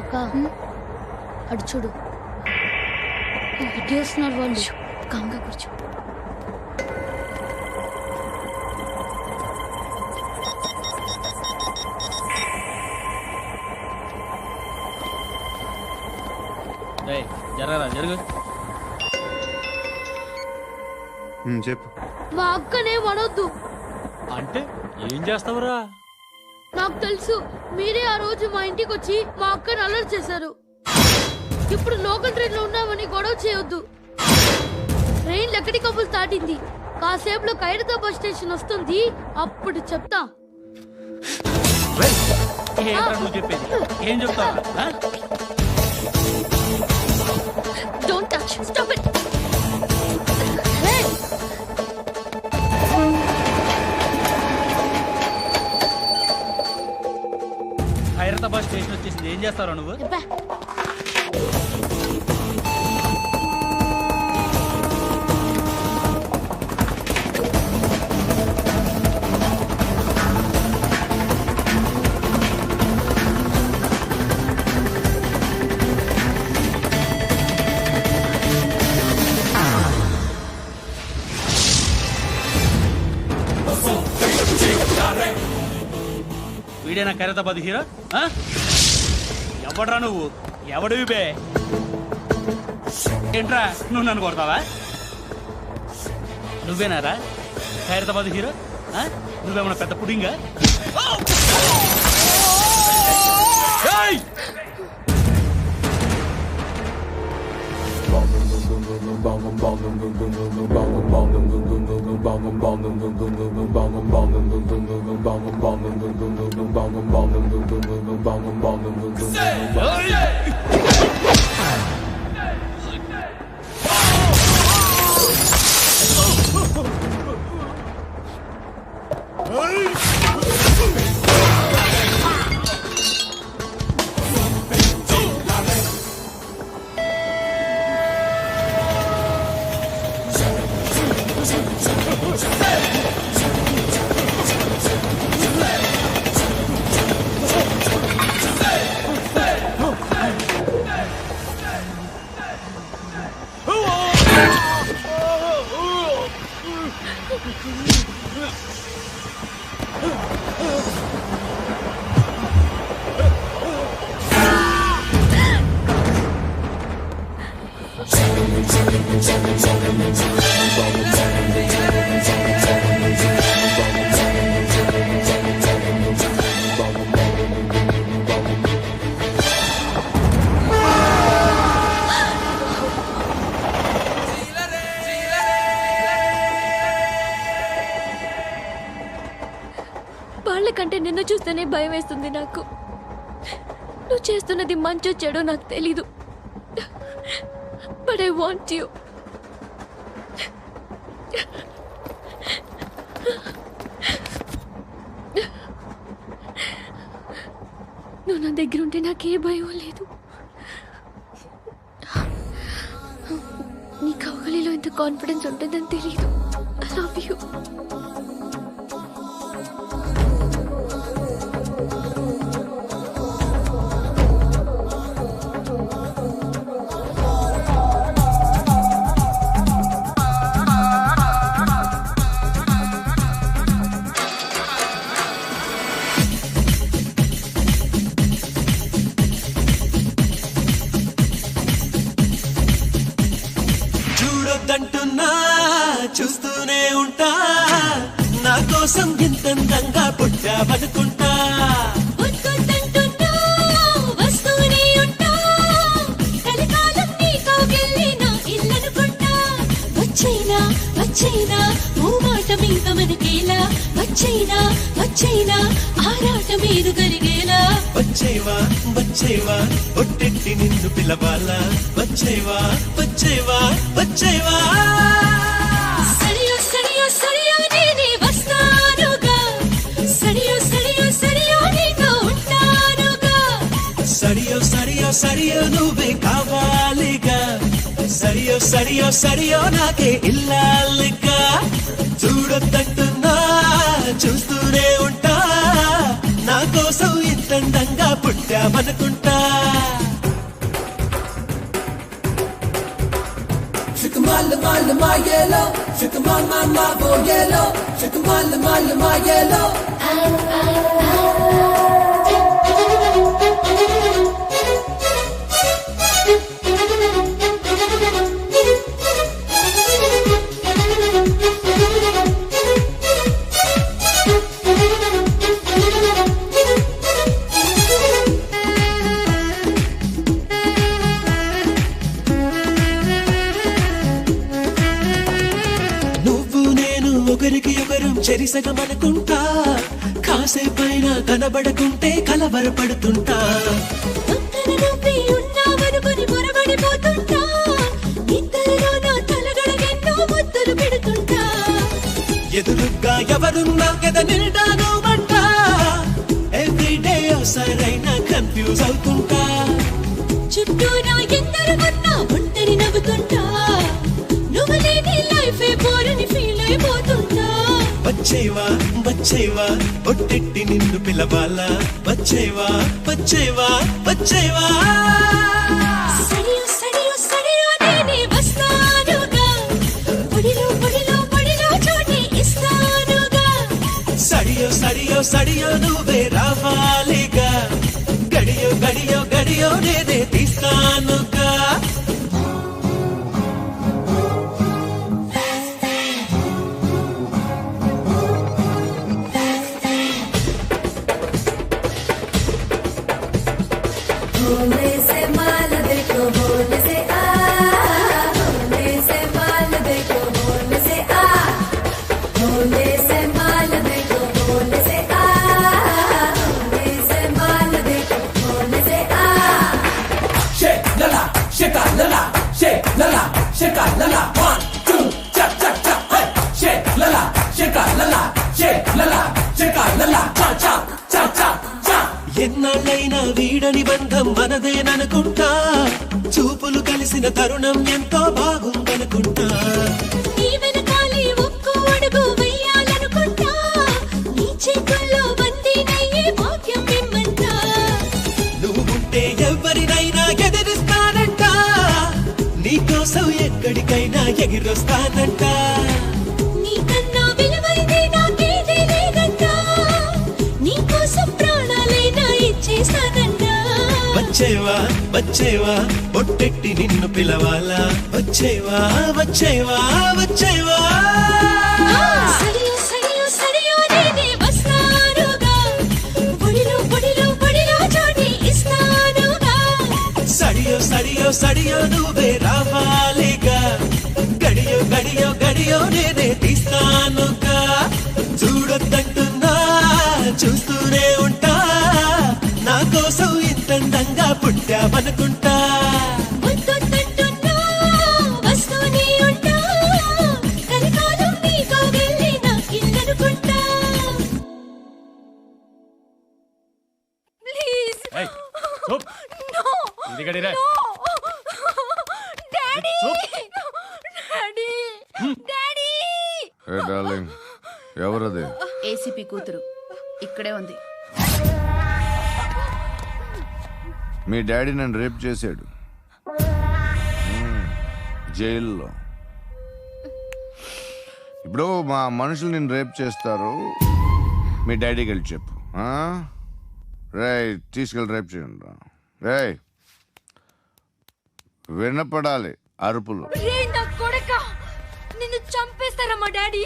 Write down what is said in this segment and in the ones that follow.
అక్క అటు చూడు, ఇటు వస్తున్నారు వాళ్ళు. కామ్గా కూర్చో. జరగరా జరుగు. చెప్పు. మా అక్కనే వడొద్దు. అంటే ఏం చేస్తావురా? నాకు తెలుసు, మీరే ఆ రోజు మా ఇంటికి వచ్చి మా అక్కని అలర్ట్ చేశారు. ఇప్పుడు లోకల్ ట్రైన్ లో ఉన్నామని గొడవ చేయొద్దు. ట్రైన్ లక్కడి కబుల్ దాటింది, కాసేపులో ఖైరతాబాద్ స్టేషన్ వస్తుంది, అప్పుడు చెప్తా. నువ్వు చెప్పేది ఏం చెప్తావు? Don't touch, stop it. Khairatabad station వచ్చేసింది, ఏం చేస్తారా నువ్వు? వీడేనా ఖైరతాబాద్ హీరో? ఎవడ్రా నువ్వు? ఎవడివి బే? ఏంట్రా నువ్వు నన్ను కొడతావా? నువ్వేనారా ఖైరతాబాద్ హీరో? నువ్వేమన్నా పెద్ద పుడింగా? వాళ్ళకంటే నిన్ను చూస్తేనే భయం వేస్తుంది నాకు. నువ్వు చేస్తున్నది మంచో చెడో నాకు తెలీదు, బట్ ఐ వాంట్ యూ. నువ్వు నా దగ్గర ఉంటే నాకే భయం లేదు. నీ కౌగలిలో ఇంత కాన్ఫిడెన్స్ ఉంటుందని తెలీదు. I love you. చూడొద్దంటున్నా చూస్తూనే ఉంటా, నా కోసం ఎంతందంగా పుట్టావనుకుంటా. వచ్చైనా వచ్చైనా ఓ మాట మీద మనకేలా, వచ్చైనా వచ్చైనా ఆరాట మీద కరిగేలా. వచ్చేవా వచ్చేవా ఒట్టెట్టి నిన్ను పిలవాలా, వచ్చేవా వచ్చేవా వచ్చేవా. సరియో సరియో సరియో నేనే వస్తానుగా, సరియో సరియో సరియో నీతో ఉంటానుగా. సరియో సరియో సరియో నువ్వే కావాలిగా, సరియో సరియో సరియో నాకే ఇల్లాలిగా. చూడొద్దంటున్నా చూస్తూనే ఉంటా, నా కోసం ఇంతందంగా పుట్టామనుకుంటా. నువ్వు నేను ఒకరికి ఒకరం చెరిసగమనుకుంటా, కాసేపైనా కనబడకుంటే కలవరపడుతుంటా. పక్కన నువ్వే ఉన్నావనుకొని పొరబడిపోతుంటా, ఇద్దరిలో నా తలగడగెన్నో ముద్దులు పెడుతుంటా. ఎదురుగా ఎవరున్నా కదా నిండాను అంట, ఎవ్రీడే సరైన కన్ఫ్యూజ్ అవుతుంటా. చుట్టూ నా ఎందరు ఉన్నా ఒంటరి నవ్వుతుంటా, నువ్వు లేని లైఫే బోరని ఫీల్ అయిపోతుంటా. వచ్చేవా వచ్చేవా ఒట్టెట్టి నిన్ను పిలవాలా, వచ్చేవా వచ్చేవా వచ్చేవా. సడియో సడియో సడియో నేనే వస్తానుగా, పొడిలో పొడిలో పొడిలో చోటి ఇస్తానుగా. సడియో సడియో సడియో నువ్వే రావాలిగా, గడియో గడియో గడియో నేనే తీస్తానుగా. भोले से माल देखो भोले से आ, भोले से माल देखो भोले से आ, भोले से माल देखो भोले से आ, भोले से माल देखो भोले से आ. Shake lala, shake lala, shake lala, shake lala. 1, 2, cha cha cha. Hey, shake lala, shake lala, shake lala, shake lala. Cha cha cha cha cha. ఎన్నాళ్ళైనా వీడని బంధం మనదేననుకుంటా, చూపులు కలిసిన తరుణం ఎంతో బాగుందనుకుంటా. నీ వెనకాలే ఒక్కో అడుగు వెయ్యాలనుకుంటా, నీ చేతుల్లో బందీనయ్యే భాగ్యం మిమ్మంటా. నువ్వు ఉంటే ఎవరినైనా ఎదిరిస్తానంట, నీకోసం ఎక్కడికైనా ఎగిరొస్తానంట. నీకన్నా విలువైంది నాకేదీ లేదంట, నీకోసం ప్రాణాలైనా ఇచ్చేస్తానంట. వచ్చేవా వచ్చేవా ఒట్టెట్టి నిన్ను పిలవాలా, వచ్చేవా వచ్చేవా వచ్చేవా. సడియో సడియో సడియో నేనే వస్తానుగా, పొడిలో పొడిలో పొడిలో చోటి ఇస్తానుగా. సడియో సడియో సడియో నువ్వే రావాలిగా, గడియో గడియో గడియో నేనే తీస్తానుగా. చూడొద్దంటున్నా చూస్తూనే ఉంటా, నా కోసం ఇంతందంగా పుట్టామనుకుంటా. వద్దొద్దంటున్నా వస్తూనే ఉంటా, కలకాలం నీతో వెళ్ళి నాకిల్లనుకుంటా. ప్లీజ్ ఏయ్, చూప్. నో ఇది గడిరా. డాడీ చూప్. Daddy daddy. ఏ డార్లింగ్, ఎవరది? ఏసీపీ కూతురు ఇక్కడే ఉంది. మీ డాడీ నన్ను రేప్ చేశాడు జైల్లో. ఇప్పుడు మా మనుషులు నిన్ను రేప్ చేస్తారు, మీ డాడీకి వెళ్ళి చెప్పు. రేయ్, తీసుకెళ్ళి రేప్ చేయండి. రేయ్, వినపడాలి అరుపులు. రే నా కొడక, నిన్ను చంపేస్తారా మా డాడీ.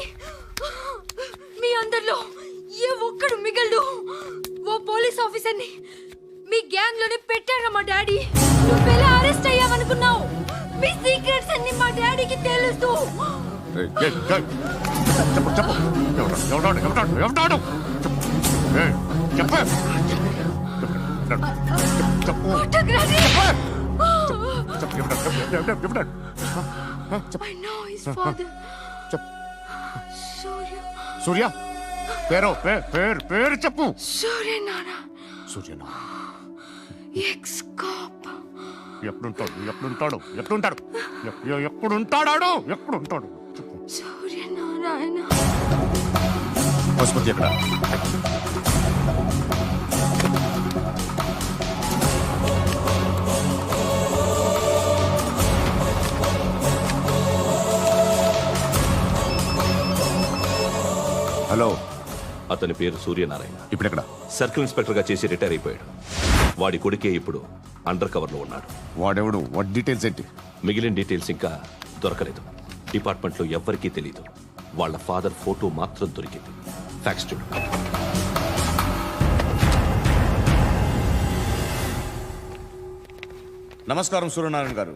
మీ అందరిలో ఏ ఒక్కడు మిగలడు. ఓ పోలీస్ ఆఫీసర్ని మీ గ్యాంగ్ లోనే పెట్టారా మా డాడీ. నువ్వెలా అరెస్ట్ అయ్యావనుకున్నావు? మీ సీక్రెట్స్ అన్ని మా డాడీకి తెలుసు. రేయ్, రేయ్, రేయ్. చెప్పు చెప్పు, ఎవడాడు ఎవడాడు ఎవడాడు చెప్పు. రేయ్, చెప్పు చెప్పు ఫోటోగ్రఫీ. చెప్పు ఎవడాడు ఎవడాడు. I know his father. చెప్పు. సూర్య. సూర్య పేరు పేరు చెప్పు. సూర్య నాన్న. సూర్యనా? X cap. ఎప్పుడుంటాడు చెప్పు. సూర్య నారాయణ. పశుపతి ఎక్కడ? హలో, అతని పేరు సూర్యనారాయణ. ఇప్పుడెక్కడ? సర్కిల్ ఇన్స్పెక్టర్ గా చేసి రిటైర్ అయిపోయాడు. వాడి కొడుకే ఇప్పుడు అండర్ కవర్ లో ఉన్నాడు. వాడెవడు? వాట్ డీటెయిల్స్ ఏంటి? మిగిలిన డీటెయిల్స్ ఇంకా దొరకలేదు. డిపార్ట్మెంట్ లో ఎవ్వరికీ తెలీదు. వాళ్ళ ఫాదర్ ఫోటో మాత్రం దొరికింది. ఫ్యాక్స్ చూడు. నమస్కారం సూర్యనారాయణ గారు.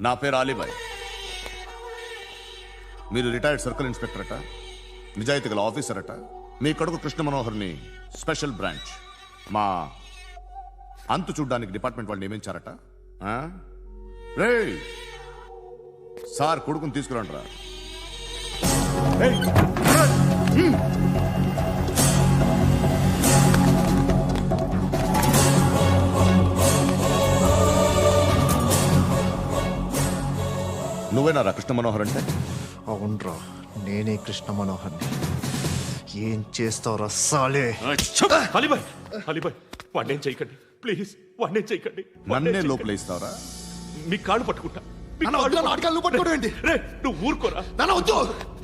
నా పేరు అలీబాయ్. మీరు రిటైర్డ్ సర్కిల్ ఇన్స్పెక్టర్ అట, నిజాయితీ గల ఆఫీసర్ అట. మీ కొడుకు కృష్ణ మనోహర్ని స్పెషల్ బ్రాంచ్ మా అంతు చూడ్డానికి డిపార్ట్మెంట్ వాళ్ళు నియమించారట. రే సార్, కొడుకుని తీసుకురండి రా. నువ్వేనా కృష్ణ మనోహర్ అంటే? అవునరా, నేనే కృష్ణ మనోహర్ని. ఏం చేస్తావురా సాలే? అలీబాయ్, అలీబాయ్, వాడినేం చేయకండి ప్లీజ్, వాడినేం చేయకండి. నన్నే లోపలేస్తావరా? మీ కాళ్ళు పట్టుకుంటా. నువ్వు ఊరుకోరా.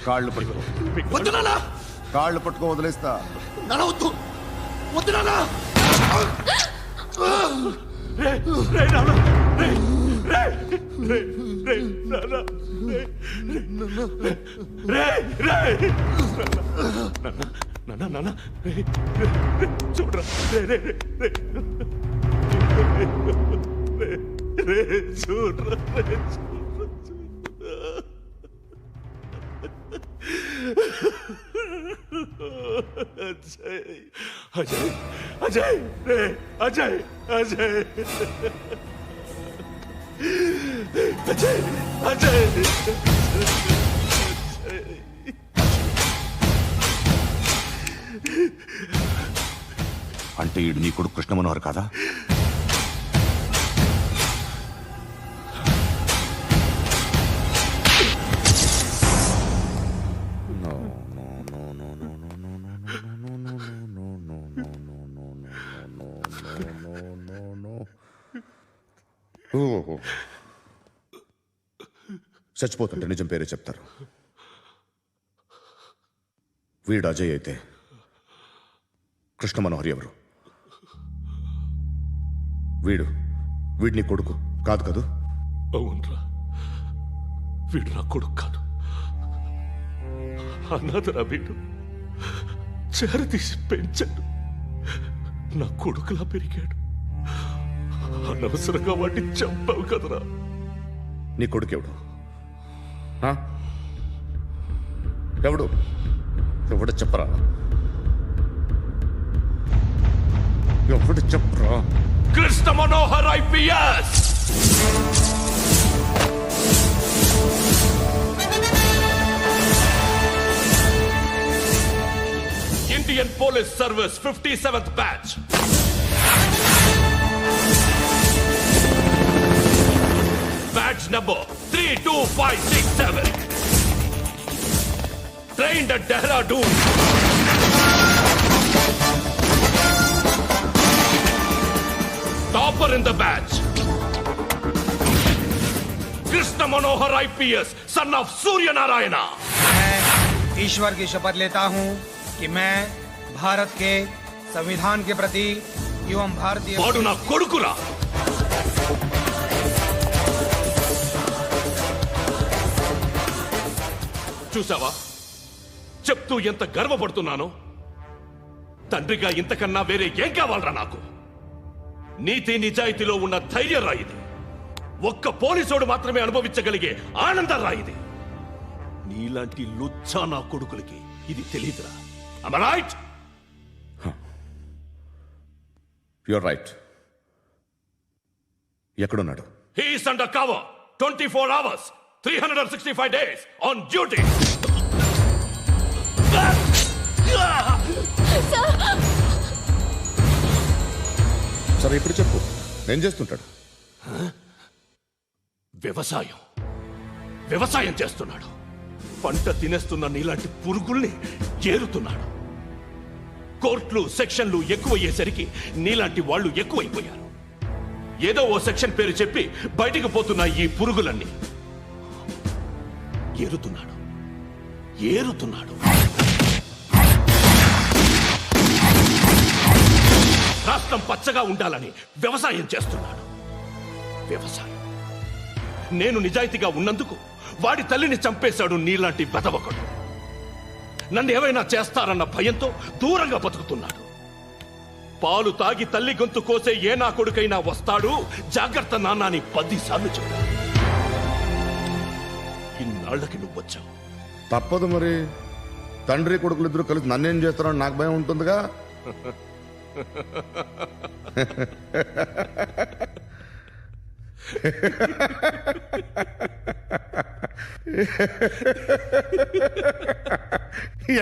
కాళ్ళు పట్టుకో. కాళ్ళు పట్టుకో, వదిలేస్తా. చూడరా, చూడరా. అజయ్, అజయ్, అజయ్, అజయ్, అజయ్, అజయ్. అంటే ఈడు నీ కొడుకు కృష్ణ మనోహర్ కాదా? చచ్చిపోతుంటే నిజం పేరే చెప్తారు. వీడు అజయ్ అయితే కృష్ణ మనోహర్ ఎవరు? వీడిని కొడుకు కాదు కదూ? అవునరా, వీడు నా కొడుకు కాదు. అనాథరా వీడు. చేరతీసి పెంచాడు. నా కొడుకులా పెరిగాడు. అనవసరంగా వాడిని చంపావు కదరా. నీ కొడుకెవడు? ఎవడు? ఎవడు చెప్పరా? ఎవడు చెప్పరా? Krishna Manohar IPS. Indian police service 57th batch. Badge number 32567. Trained at Dehradun. Topper in the batch. Krishna Manohar IPS, son of Surya Narayana. मैं ईश्वर की शपथ लेता हूं कि मैं भारत के संविधान के प्रति एवं भारतीय वाडु ना कोडुकुरा. చూసావా, చెప్తూ ఎంత గర్వపడుతున్నానో. తండ్రిగా ఇంతకన్నా వేరే ఏం కావాలరా నాకు? నీతి నిజాయితీలో ఉన్న ధైర్యం రా ఇది. ఒక్క పోలీసోడు మాత్రమే అనుభవించగలిగే ఆనందం రా ఇది. నీలాంటి లుచ్చా నా కొడుకులకి ఇది తెలీదురా. Am I right? You're right. ఎక్కడున్నాడు? He is under cover 24 hours 365 days on duty. సరే, ఇప్పుడు చెప్పు, ఏం చేస్తుంటాడు? వ్యవసాయం చేస్తున్నాడు. పంట తినేస్తున్న నీలాంటి పురుగుల్ని ఏరుతున్నాడు. కోర్టులు సెక్షన్లు ఎక్కువయ్యేసరికి నీలాంటి వాళ్ళు ఎక్కువైపోయారు. ఏదో ఓ సెక్షన్ పేరు చెప్పి బయటికి పోతున్న ఈ పురుగులన్నీ ఏరుతున్నాడు. ఏరుతున్నాడు. రాష్ట్రం పచ్చగా ఉండాలని వ్యవసాయం చేస్తున్నాడు. వ్యవసాయం. నేను నిజాయితీగా ఉన్నందుకు వాడి తల్లిని చంపేశాడు నీలాంటి వెధవకుడు. నన్ను ఏమైనా చేస్తారన్న భయంతో దూరంగా బతుకుతున్నాడు. పాలు తాగి తల్లి గొంతు కోసే ఏ నా కొడుకైనా వస్తాడు, జాగ్రత్త నాన్న అని 10 సార్లు చెప్పాడు. ఇన్నాళ్లకి నువ్వు వచ్చావు. తప్పదు మరి. తండ్రి కొడుకులు ఇద్దరు కలిసి నన్నేం చేస్తారని నాకు భయం ఉంటుందిగా.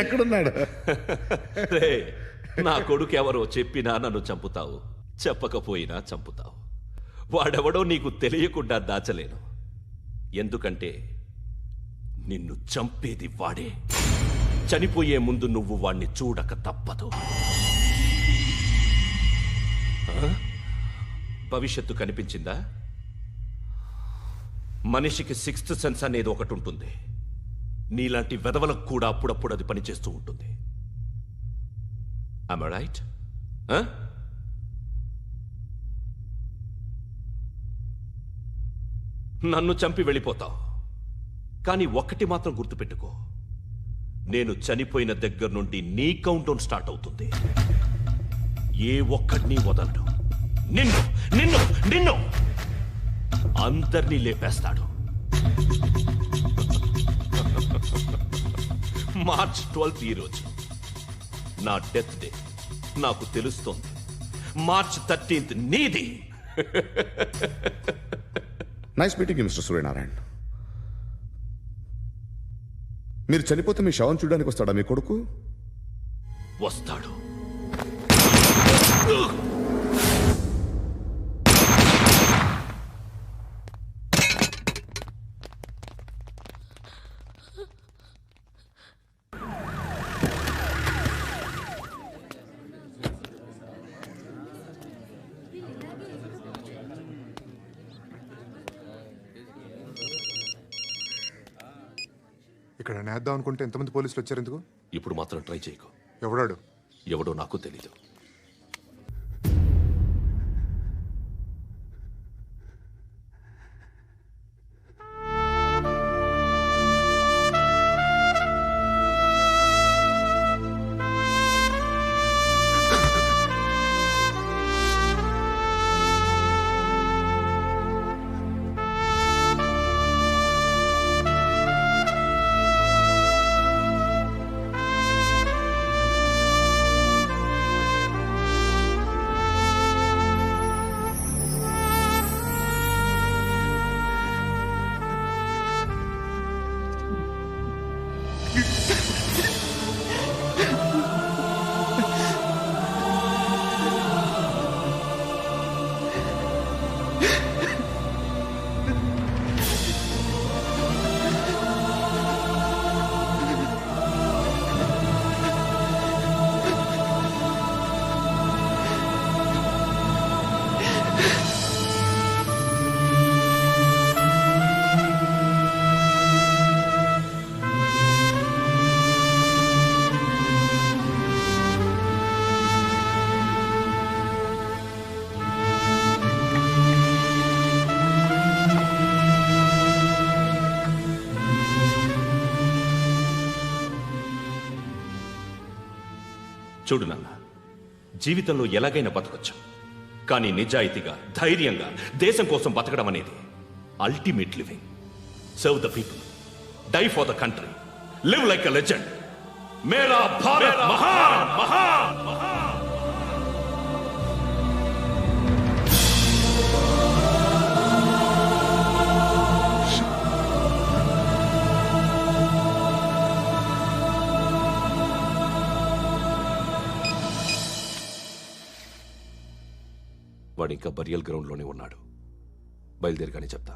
ఎక్కడున్నాడు? రే, నా కొడుకు ఎవరో చెప్పినా నన్ను చంపుతావు, చెప్పకపోయినా చంపుతావు. వాడెవడో నీకు తెలియకుండా దాచలేను. ఎందుకంటే నిన్ను చంపేది వాడే. చనిపోయే ముందు నువ్వు వాణ్ణి చూడక తప్పదు. భవిష్యత్తు కనిపించిందా? మనిషికి 6th సెన్స్ అనేది ఒకటి ఉంటుంది. నీలాంటి వెధవలకు కూడా అప్పుడప్పుడు అది పనిచేస్తూ ఉంటుంది. Am I right? నన్ను చంపి వెళ్ళిపోతావు. కానీ ఒక్కటి మాత్రం గుర్తుపెట్టుకో, నేను చనిపోయిన దగ్గర నుండి నీ కౌంటౌన్ స్టార్ట్ అవుతుంది. ఏ ఒక్కడిని వదలడు. నిన్ను నిన్ను నిన్ను అందరినీ లేపేస్తాడు. మార్చ్ 12 ఈ రోజు నా డెత్ డే. నాకు తెలుస్తోంది. మార్చ్ 13 నీది. Nice meeting mister Suryanarayana. మీరు చనిపోతే మీ శవం చూడడానికి వస్తాడా మీ కొడుకు? వస్తాడు. ఇక్కడ నేద్దాం అనుకుంటే ఎంతమంది పోలీసులు వచ్చారు ఎందుకు? ఇప్పుడు మాత్రం ట్రై చేయకు. ఎవడాడు? ఎవడో నాకు తెలీదు. చూడు నాన్న, జీవితంలో ఎలాగైనా బతకొచ్చు. కానీ నిజాయితీగా, ధైర్యంగా దేశం కోసం బతకడం అనేది ultimate living. Serve the people, die for the country, live like a legend. మేరా భారత్ మహాన్ మహాన్ మహాన్. వాడు ఇంకా బరియల్ గ్రౌండ్లోనే ఉన్నాడు. బయలుదేరగానే చెప్తా.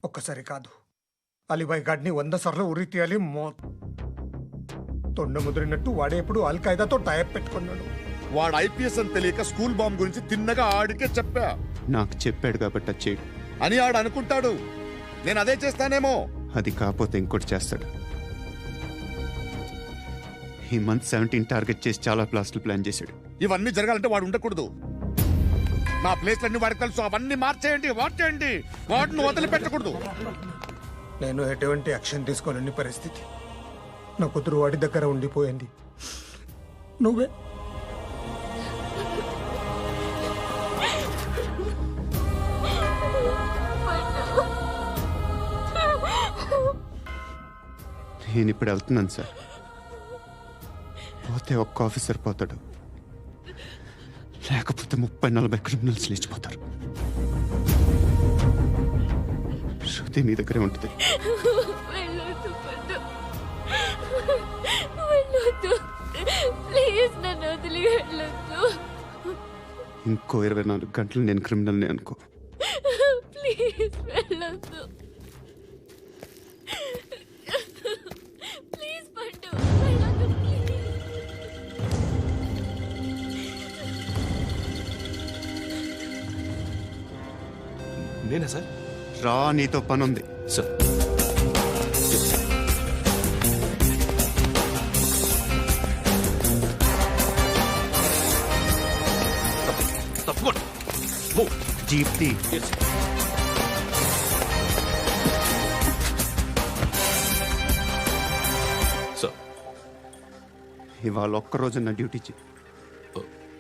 ఒక్కసారి కాదు, అలీబాయ్ గాడిని 100 సార్లు ఉరి తీయాలి తొండ ముదిరినట్టు వాడే ఎప్పుడు అల్ ఖైదాతో టైప్ పెట్టుకున్నాడు. వాడు ఐపీఎస్ అని తెలియక స్కూల్ బాంబ్ గురించి తిన్నగా ఆడికే చెప్పా. నాకు చెప్పాడు కాబట్టి అది చేయడు అని ఆడు అనుకుంటాడు. నేను అదే చేస్తానేమో. అది కాకపోతే ఇంకోటి చేస్తాడు. ఈ మంత్ 17 టార్గెట్ చేసి చాలా ప్లాస్టులు ప్లాన్ చేశాడు. ఇవన్నీ జరగాలంటే వాడు ఉండకూడదు. నా ప్లేస్లన్నీ వాడికి తెలుసు. అవన్నీ మార్చేయండి, వాటేయండి. వాటిని వదిలిపెట్టకూడదు. నేను ఎటువంటి యాక్షన్ తీసుకోలేని పరిస్థితి. నా కూతురు వాడి దగ్గర ఉండిపోయింది. నువ్వే నేను ఇప్పుడు వెళ్తున్నాను సార్. పోతే ఒక్క ఆఫీసర్ పోతాడు, లేకపోతే 30-40 క్రిమినల్స్ లేచిపోతారు. శృతి మీ దగ్గరే ఉంటుంది. ఇంకో 24 గంటలు నేను క్రిమినల్ని అనుకో. ప్లీజ్ వెళ్ళొద్దు. ప్లీజ్ పండు వెళ్ళొద్దు. నేనా సార్? రా, నీతో పని ఉంది సార్. తప్పకుండా జీప్తి. సార్ ఇవాళ ఒక్కరోజు నా డ్యూటీ చేయి.